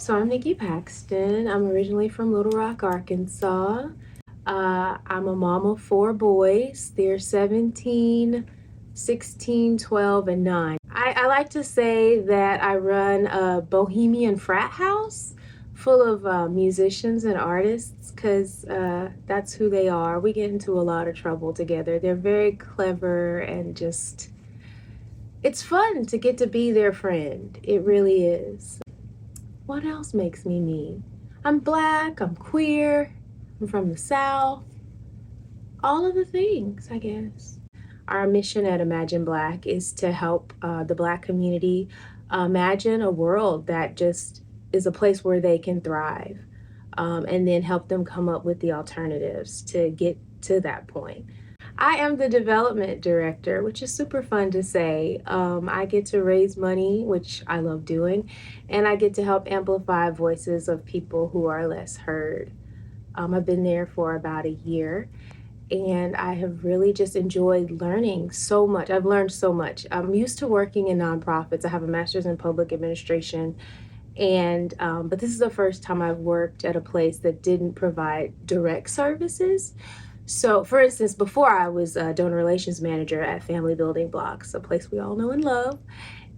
So I'm Nikki Paxton. I'm originally from Little Rock, Arkansas. I'm a mom of four boys. They're 17, 16, 12, and 9. I like to say that I run a bohemian frat house full of musicians and artists because that's who they are. We get into a lot of trouble together. They're very clever and just, it's fun to get to be their friend. It really is. What else makes me me? I'm Black, I'm queer, I'm from the South, all of the things, I guess. Our mission at Imagine Black is to help the Black community imagine a world that just is a place where they can thrive, and then help them come up with the alternatives to get to that point. I am the development director, which is super fun to say. I get to raise money, which I love doing, and I get to help amplify voices of people who are less heard. I've been there for about a year, and I have really just enjoyed learning so much. I've learned so much. I'm used to working in nonprofits. I have a master's in public administration, and but this is the first time I've worked at a place that didn't provide direct services. So, for instance, before I was a donor relations manager at Family Building Blocks, a place we all know and love.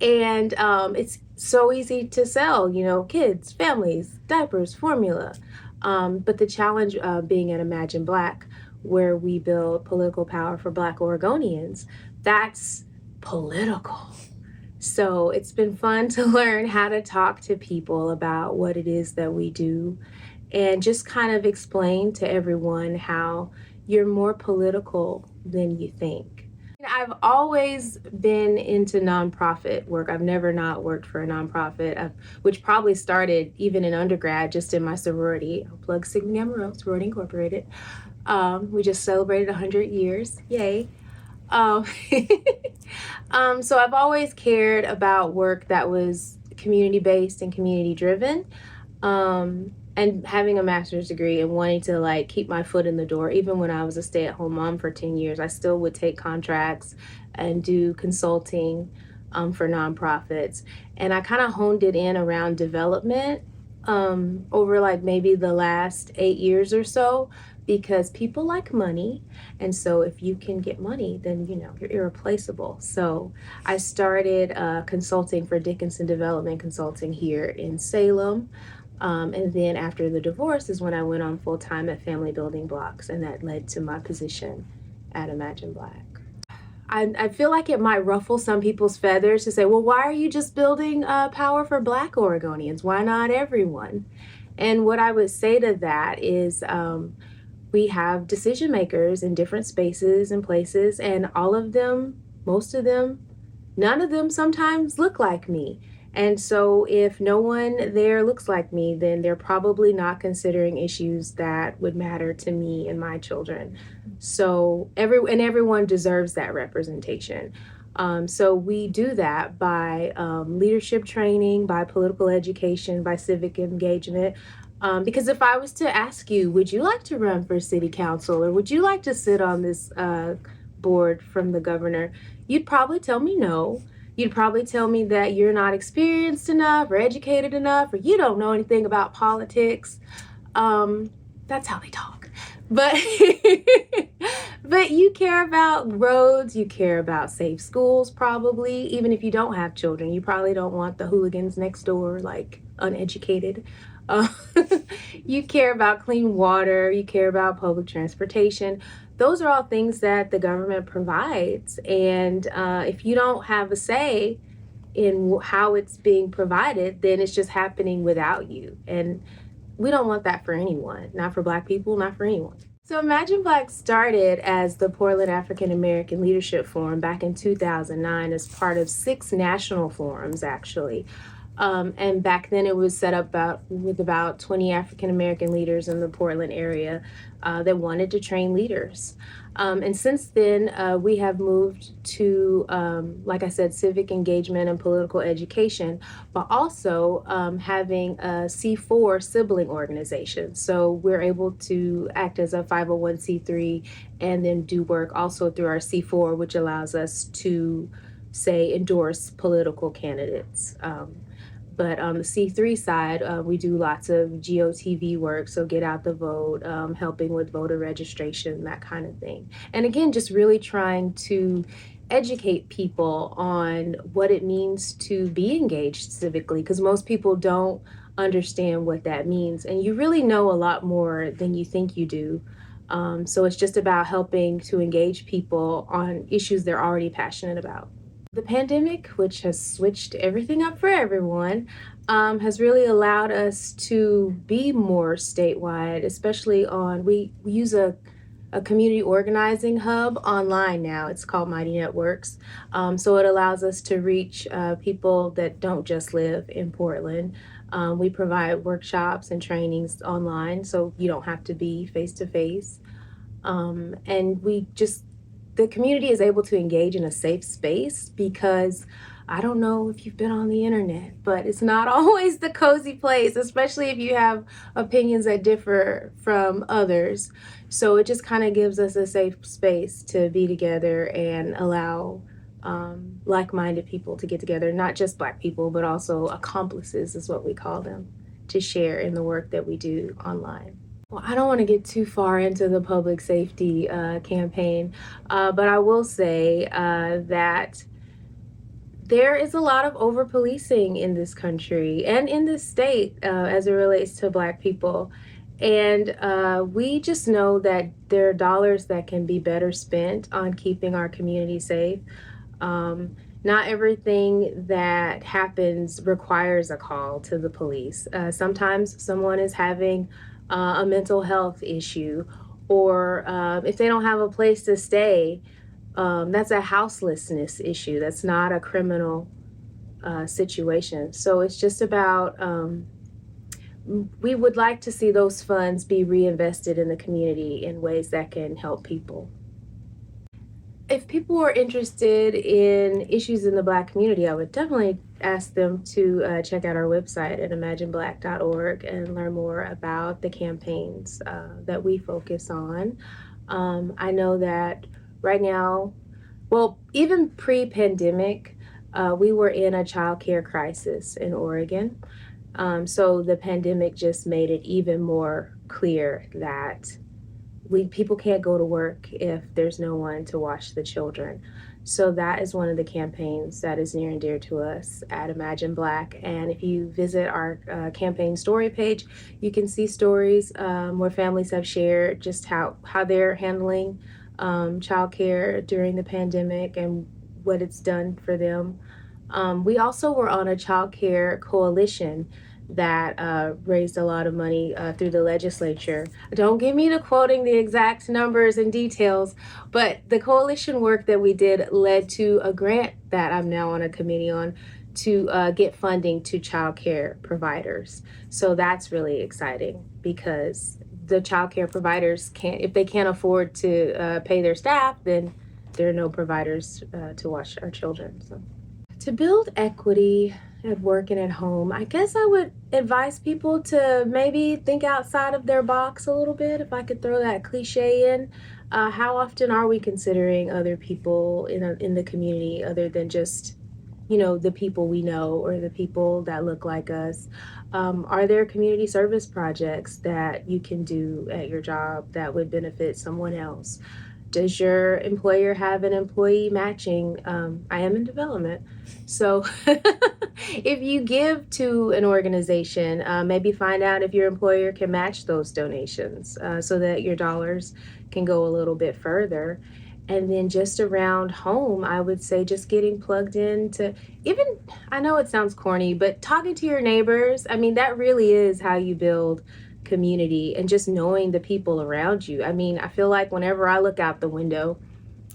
And it's so easy to sell, kids, families, diapers, formula. But the challenge being at Imagine Black, where we build political power for Black Oregonians, that's political. So it's been fun to learn how to talk to people about what it is that we do and just kind of explain to everyone how you're more political than you think. I've always been into nonprofit work. I've never not worked for a nonprofit, which probably started even in undergrad, just in my sorority. I'll plug Sigma Gamma Rho, Sorority Incorporated. We just celebrated 100 years. Yay. Um, so I've always cared about work that was community-based and community-driven. And having a master's degree and wanting to keep my foot in the door, even when I was a stay-at-home mom for 10 years, I still would take contracts and do consulting for nonprofits. And I kind of honed it in around development over maybe the last 8 years or so, because people like money. And so if you can get money, then you're irreplaceable. So I started consulting for Dickinson Development Consulting here in Salem. And then after the divorce is when I went on full time at Family Building Blocks, and that led to my position at Imagine Black. I feel like it might ruffle some people's feathers to say, well, why are you just building power for Black Oregonians? Why not everyone? And what I would say to that is we have decision makers in different spaces and places, and all of them, most of them, none of them sometimes look like me. And so if no one there looks like me, then they're probably not considering issues that would matter to me and my children. So everyone deserves that representation. So we do that by leadership training, by political education, by civic engagement. Because if I was to ask you, would you like to run for city council, or would you like to sit on this board from the governor? You'd probably tell me no. You'd probably tell me that you're not experienced enough or educated enough, or you don't know anything about politics. That's how they talk. But but you care about roads, you care about safe schools, probably. Even if you don't have children, you probably don't want the hooligans next door, uneducated. Uh, you care about clean water, you care about public transportation. Those are all things that the government provides. And if you don't have a say in how it's being provided, then it's just happening without you. And we don't want that for anyone, not for Black people, not for anyone. So Imagine Black started as the Portland African American Leadership Forum back in 2009 as part of 6 national forums, actually. And back then it was set up with about 20 African American leaders in the Portland area that wanted to train leaders. And since then, we have moved to, like I said, civic engagement and political education, but also having a C4 sibling organization. So we're able to act as a 501c3 and then do work also through our C4, which allows us to, say, endorse political candidates. But on the C3 side, we do lots of GOTV work, so get out the vote, helping with voter registration, that kind of thing. And again, just really trying to educate people on what it means to be engaged civically, because most people don't understand what that means. And you really know a lot more than you think you do. So it's just about helping to engage people on issues they're already passionate about. The pandemic, which has switched everything up for everyone, has really allowed us to be more statewide, especially we use a community organizing hub online now. It's called Mighty Networks. So it allows us to reach people that don't just live in Portland. We provide workshops and trainings online, so you don't have to be face to face. And the community is able to engage in a safe space because I don't know if you've been on the internet, but it's not always the cozy place, especially if you have opinions that differ from others. So it just kind of gives us a safe space to be together and allow like-minded people to get together, not just Black people, but also accomplices is what we call them, to share in the work that we do online. Well, I don't want to get too far into the public safety campaign, but I will say that there is a lot of over policing in this country and in this state as it relates to Black people. And we just know that there are dollars that can be better spent on keeping our community safe. Not everything that happens requires a call to the police. Sometimes someone is having a mental health issue, or if they don't have a place to stay, that's a houselessness issue. That's not a criminal situation. So it's just about, we would like to see those funds be reinvested in the community in ways that can help people. If people are interested in issues in the Black community, I would definitely ask them to check out our website at imagineblack.org and learn more about the campaigns that we focus on. I know that right now, well, even pre-pandemic, we were in a child care crisis in Oregon. So the pandemic just made it even more clear that people can't go to work if there's no one to watch the children. So that is one of the campaigns that is near and dear to us at Imagine Black. And if you visit our campaign story page, you can see stories where families have shared just how they're handling childcare during the pandemic and what it's done for them. We also were on a child care coalition that raised a lot of money through the legislature. Don't get me to quoting the exact numbers and details, but the coalition work that we did led to a grant that I'm now on a committee on to get funding to child care providers. So that's really exciting because the child care providers if they can't afford to pay their staff, then there are no providers to watch our children. So to build equity at work and at home, I guess I would advise people to maybe think outside of their box a little bit, if I could throw that cliche in. How often are we considering other people in the community other than just, the people we know or the people that look like us? Are there community service projects that you can do at your job that would benefit someone else? Does your employer have an employee matching? I am in development. So if you give to an organization, maybe find out if your employer can match those donations so that your dollars can go a little bit further. And then just around home, I would say just getting plugged into I know it sounds corny, but talking to your neighbors. I mean, that really is how you build community, and just knowing the people around you. I mean, I feel like whenever I look out the window,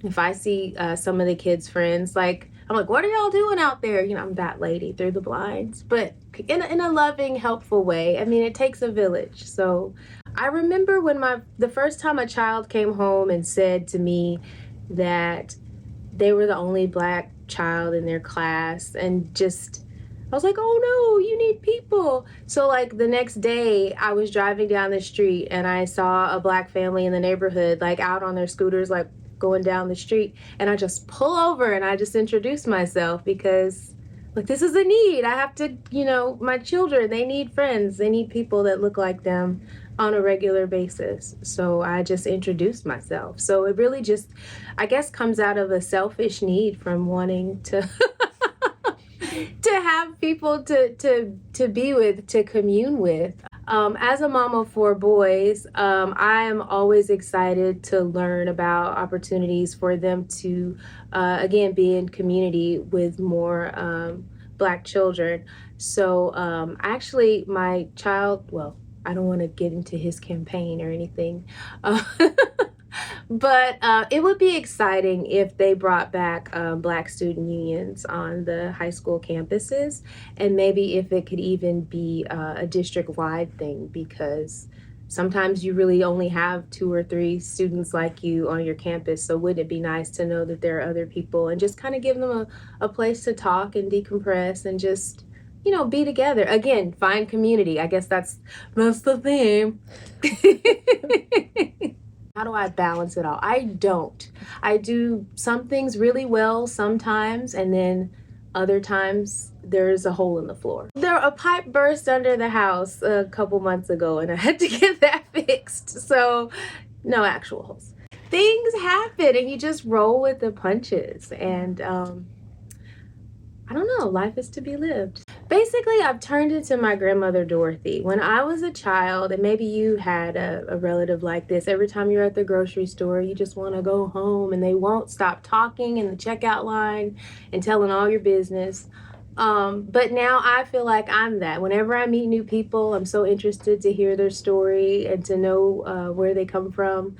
if I see some of the kids' friends, I'm like, what are y'all doing out there? I'm that lady through the blinds, but in a loving, helpful way. I mean, it takes a village. So I remember when the first time a child came home and said to me that they were the only Black child in their class, and just I was like, oh no, you need people. So the next day I was driving down the street and I saw a Black family in the neighborhood, out on their scooters, going down the street. And I just pull over and I just introduce myself because like, this is a need. I have to, my children, they need friends. They need people that look like them on a regular basis. So I just introduced myself. So it really just, I guess, comes out of a selfish need from wanting to to have people to be with, to commune with. As a mom of four boys, I am always excited to learn about opportunities for them to, again, be in community with more Black children. So actually, my child, well, I don't want to get into his campaign or anything. Uh, But it would be exciting if they brought back Black student unions on the high school campuses, and maybe if it could even be a district-wide thing, because sometimes you really only have two or three students like you on your campus. So wouldn't it be nice to know that there are other people and just kind of give them a place to talk and decompress and just, be together. Again, find community. I guess that's the theme. How do I balance it all? I don't. I do some things really well sometimes, and then other times there's a hole in the floor. A pipe burst under the house a couple months ago, and I had to get that fixed. So, no actual holes. Things happen, and you just roll with the punches. And I don't know, life is to be lived. Basically, I've turned into my grandmother Dorothy. When I was a child, and maybe you had a relative like this, every time you're at the grocery store, you just want to go home and they won't stop talking in the checkout line and telling all your business. But now I feel like I'm that. Whenever I meet new people, I'm so interested to hear their story and to know where they come from.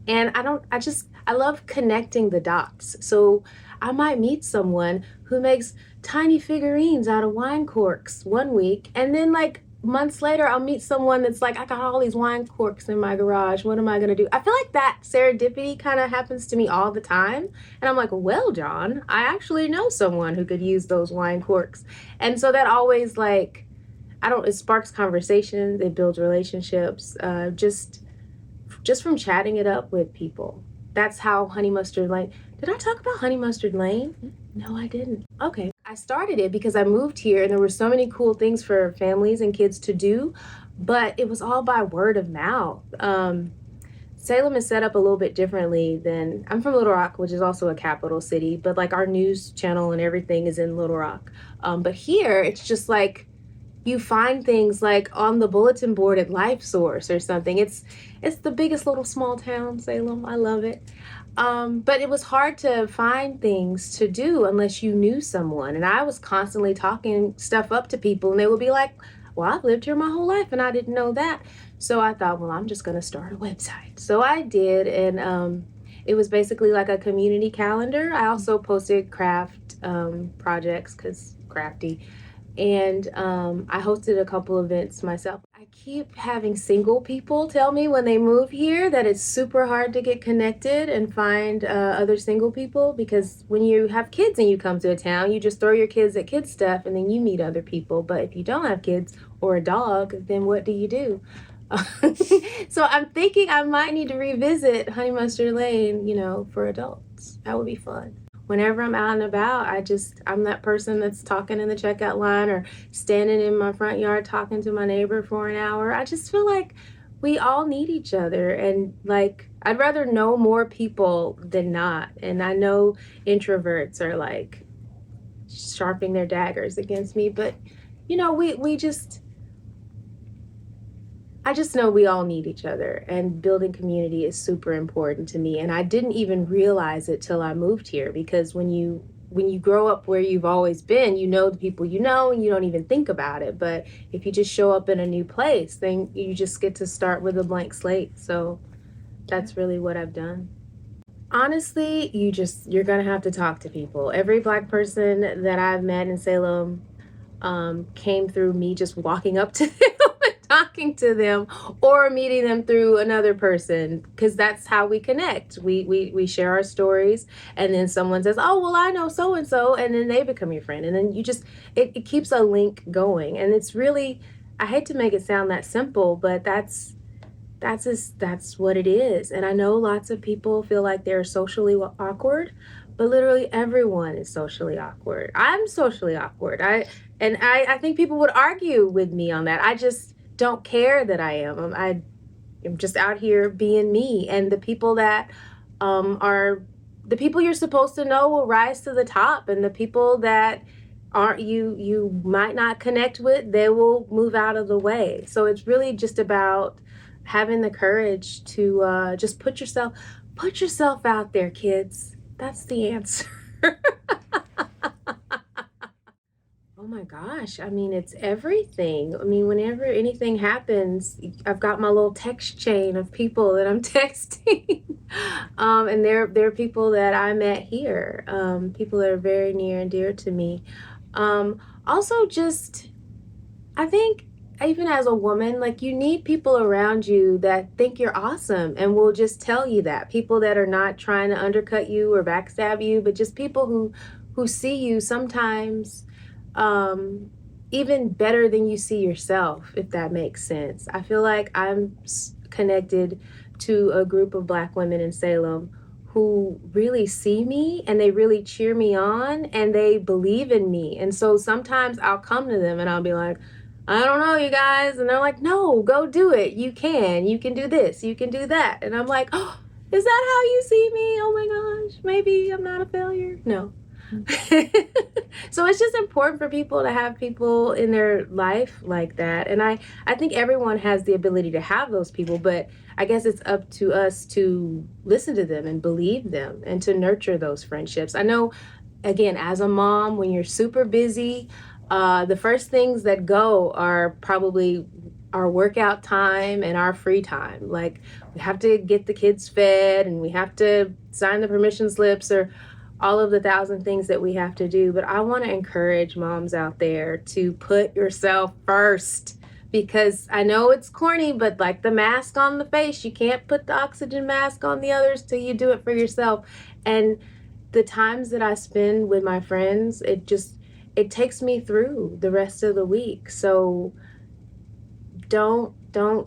And I love connecting the dots. So I might meet someone who makes tiny figurines out of wine corks one week, and then like months later I'll meet someone that's like, I got all these wine corks in my garage, what am I gonna do? I feel like that serendipity kind of happens to me all the time, and I'm like, well, John, I actually know someone who could use those wine corks. And so that always, like, it sparks conversations, it builds relationships, just from chatting it up with people. That's how Honey Mustard Lane. Did I talk about Honey Mustard Lane? No, I didn't. Okay. I started it because I moved here and there were so many cool things for families and kids to do, but it was all by word of mouth. Salem is set up a little bit differently than, I'm from Little Rock, which is also a capital city, but like our news channel and everything is in Little Rock. But here it's just like, you find things like on the bulletin board at Life Source or something. It's the biggest little small town, Salem. I love it. But it was hard to find things to do unless you knew someone. And I was constantly talking stuff up to people, and they would be like, well, I've lived here my whole life and I didn't know that. So I thought, well, I'm just going to start a website. So I did. And it was basically like a community calendar. I also posted craft projects because crafty. And I hosted a couple events myself. I keep having single people tell me when they move here that it's super hard to get connected and find other single people, because when you have kids and you come to a town, you just throw your kids at kids stuff and then you meet other people. But if you don't have kids or a dog, then what do you do? So I'm thinking I might need to revisit Honey Mustard Lane, for adults. That would be fun. Whenever I'm out and about, I'm that person that's talking in the checkout line or standing in my front yard talking to my neighbor for an hour. I just feel like we all need each other, and like, I'd rather know more people than not. And I know introverts are like sharpening their daggers against me, but I just know we all need each other, and building community is super important to me. And I didn't even realize it till I moved here, because when you grow up where you've always been, you know the people you know, and you don't even think about it. But if you just show up in a new place, then you just get to start with a blank slate. So that's really what I've done. Honestly, you're gonna have to talk to people. Every Black person that I've met in Salem came through me just walking up to them and talking to them, or meeting them through another person, because that's how we connect. We share our stories, and then someone says, oh, well, I know so and so, and then they become your friend, and then you just it keeps a link going. And it's really, I hate to make it sound that simple, but that's what it is. And I know lots of people feel like they're socially awkward, but literally everyone is socially awkward. I'm socially awkward. I think people would argue with me on that. I just don't care that I am. I'm just out here being me, and the people that are the people you're supposed to know will rise to the top, and the people that aren't you might not connect with, they will move out of the way. So it's really just about having the courage to just put yourself out there, kids. That's the answer. Oh my gosh. I mean, it's everything. I mean, whenever anything happens, I've got my little text chain of people that I'm texting. And they're people that I met here, people that are very near and dear to me. Also, just I think even as a woman, like you need people around you that think you're awesome and will just tell you that. People that are not trying to undercut you or backstab you, but just people who see you sometimes um, even better than you see yourself, if that makes sense. I feel like I'm connected to a group of Black women in Salem who really see me and they really cheer me on and they believe in me. And so sometimes I'll come to them and I'll be like, I don't know, you guys. And they're like, no, go do it. You can do this, you can do that. And I'm like, oh, is that how you see me? Oh my gosh, maybe I'm not a failure. No. So it's just important for people to have people in their life like that. And I think everyone has the ability to have those people, but I guess it's up to us to listen to them and believe them and to nurture those friendships. I know, again, as a mom, when you're super busy, the first things that go are probably our workout time and our free time. Like we have to get the kids fed and we have to sign the permission slips or all of the thousand things that we have to do. But I want to encourage moms out there to put yourself first, because I know it's corny, but like the mask on the face, you can't put the oxygen mask on the others till you do it for yourself. And the times that I spend with my friends, it takes me through the rest of the week. So don't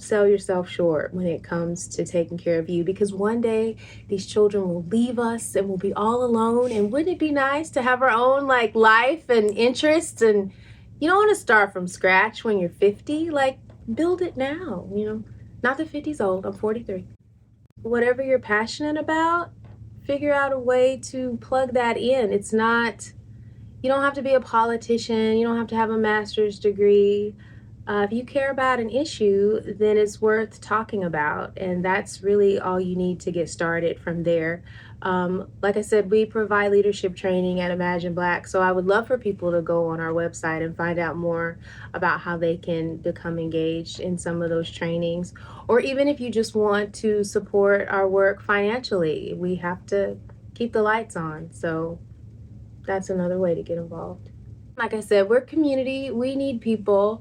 sell yourself short when it comes to taking care of you, because one day these children will leave us and we'll be all alone. And wouldn't it be nice to have our own like life and interests? And you don't want to start from scratch when you're 50. Like build it now, you know. Not that 50's old, I'm 43. Whatever you're passionate about, figure out a way to plug that in. It's not, you don't have to be a politician, you don't have to have a master's degree. If you care about an issue, then it's worth talking about, and that's really all you need to get started from there. Like I said, we provide leadership training at Imagine Black, so I would love for people to go on our website and find out more about how they can become engaged in some of those trainings. Or even if you just want to support our work financially, we have to keep the lights on, so that's another way to get involved. Like I said, we're community, we need people.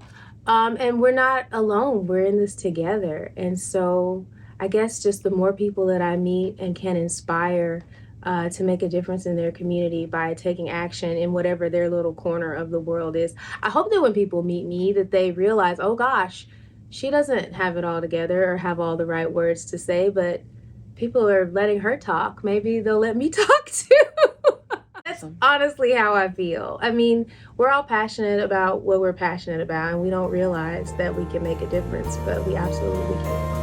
And we're not alone. We're in this together. And so I guess just the more people that I meet and can inspire to make a difference in their community by taking action in whatever their little corner of the world is. I hope that when people meet me that they realize, oh gosh, she doesn't have it all together or have all the right words to say, but people are letting her talk. Maybe they'll let me talk too. That's honestly how I feel. I mean, we're all passionate about what we're passionate about, and we don't realize that we can make a difference, but we absolutely can.